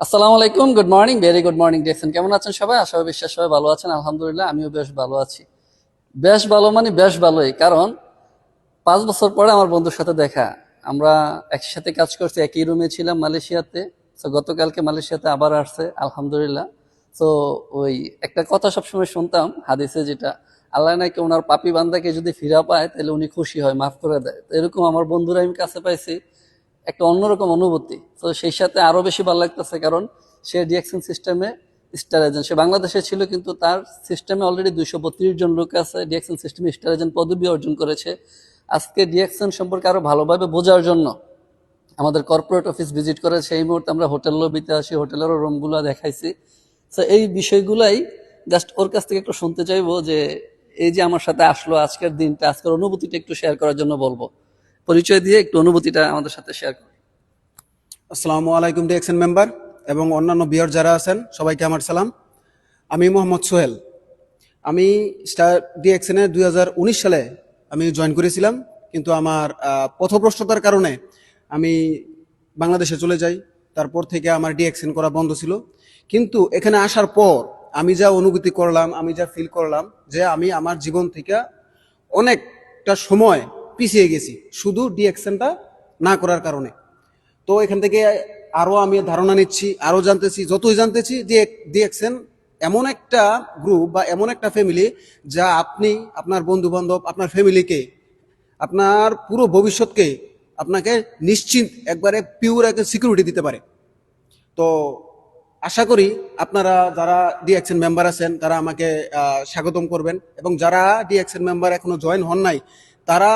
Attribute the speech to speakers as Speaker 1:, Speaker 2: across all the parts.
Speaker 1: আসসালামু আলাইকুম, good morning, very good morning দেখছেন। কেমন আছেন সবাই? আশা করি বিশ্বাস সবাই ভালো আছেন। আলহামদুলিল্লাহ আমিও বেশ ভালো আছি। বেশ ভালো মানে বেশ ভালোই, কারণ 5 বছর পরে আমার বন্ধুর সাথে দেখা। আমরা একসাথে কাজ করছি, একই রুমে ছিলাম মালয়েশিয়াতে। তো গতকালকে মালয়েশিয়াতে আবার আসছে আলহামদুলিল্লাহ। তো ওই একটা কথা সবসময় শুনতাম হাদিসে, যেটা আল্লাহ নাকি ওনার পাপি বান্দাকে যদি ফিরা পায় তাহলে উনি খুশি হয়, মাফ করে দেয়। তো এরকম আমার বন্ধুরা আমি কাছে পাইছি, একটা অন্যরকম অনুভূতি। তো সেই সাথে আরো বেশি ভালো লাগতেছে, কারণ সে ডিএকশন সিস্টেমে স্টার এজেন্ট। সে বাংলাদেশে ছিল, কিন্তু তার সিস্টেমে অলরেডি 232 জন লোক আছে। ডিএকশন সিস্টেমে স্টার এজেন্ট পদবি অর্জন করেছে। আজকে ডিএকশন সম্পর্কে আরো ভালোভাবে বোঝার জন্য আমাদের কর্পোরেট অফিস ভিজিট করে। সেই মুহূর্তে আমরা হোটেল লবিতে আসি, হোটেলেরও রুমগুলো দেখাইছি। তো এই বিষয়গুলাই জাস্ট ওর কাছ থেকে একটু শুনতে চাইবো, যে এই যে আমার সাথে আসলো আজকের দিনটা, আজকের অনুভূতিটা একটু শেয়ার করার জন্য বলবো। পরিচয় দিয়ে একটু অনুভূতিটা আমাদের সাথে শেয়ার করো।
Speaker 2: আসসালামু আলাইকুম ডিএক্সএন মেম্বার এবং অন্যান্য বিয়ার যারা আছেন সবাইকে আমার সালাম। আমি মোহাম্মদ সোহেল। আমি স্টার ডিএক্সএনে 2019 সালে আমি জয়েন করেছিলাম, কিন্তু আমার পথভ্রষ্টতার কারণে আমি বাংলাদেশে চলে যাই। তারপর থেকে আমার ডিএক্সএন করা বন্ধ ছিল। কিন্তু এখানে আসার পর আমি যা অনুভূতি করলাম, আমি যা ফিল করলাম, যে আমি আমার জীবন থেকে অনেকটা সময় পিছিয়ে গেছি শুধু ডিএক্সএনটা না করার কারণে। তো এখান থেকে আরো আমি ধারণা নিচ্ছি, আরো জানতেছি। যতই জানতেছি যে ডিএক্সএন এমন একটা গ্রুপ বা এমন একটা ফ্যামিলি, যা আপনি আপনার বন্ধু বান্ধব, আপনার ফ্যামিলিকে, আপনার পুরো ভবিষ্যৎকে আপনাকে নিশ্চিন্ত একবারে পিওর একটা সিকিউরিটি দিতে পারে। তো আশা করি আপনারা যারা ডিএক্সএন মেম্বার আছেন তারা আমাকে স্বাগতম করবেন, এবং যারা ডিএক্সএন মেম্বার এখনো জয়েন হন নাই তারা,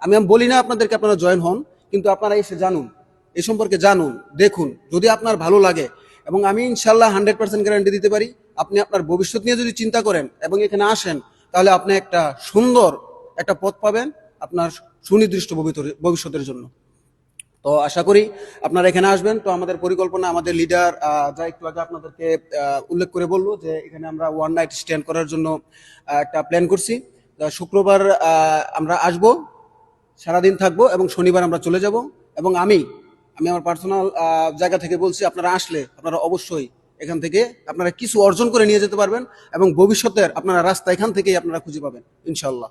Speaker 2: আমি বলি না আপনাদেরকে আপনারা জয়েন হন, কিন্তু আপনারা এসে জানুন, এ সম্পর্কে জানুন, দেখুন। যদি আপনার ভালো লাগে, এবং আমি ইনশাল্লাহ 100% গ্যারান্টি দিতে পারি, আপনি আপনার ভবিষ্যৎ নিয়ে যদি চিন্তা করেন এবং এখানে আসেন, তাহলে আপনি একটা সুন্দর একটা পথ পাবেন আপনার সুনির্দিষ্ট ভবিষ্যতের জন্য। তো আশা করি আপনারা এখানে আসবেন। তো আমাদের পরিকল্পনা, আমাদের লিডার যা একটু আগে আপনাদেরকে উল্লেখ করে বললো, যে এখানে আমরা ওয়ান নাইট স্ট্যান্ড করার জন্য একটা প্ল্যান করছি। শুক্রবার আমরা আসব, সারাদিন থাকবো, এবং শনিবার আমরা চলে যাব। এবং আমি আমি আমার পার্সোনাল জায়গা থেকে বলছি, আপনারা আসলে আপনারা অবশ্যই এখান থেকে আপনারা কিছু অর্জন করে নিয়ে যেতে পারবেন, এবং ভবিষ্যতের আপনারা রাস্তা এখান থেকেই আপনারা খুঁজে পাবেন ইনশাল্লাহ।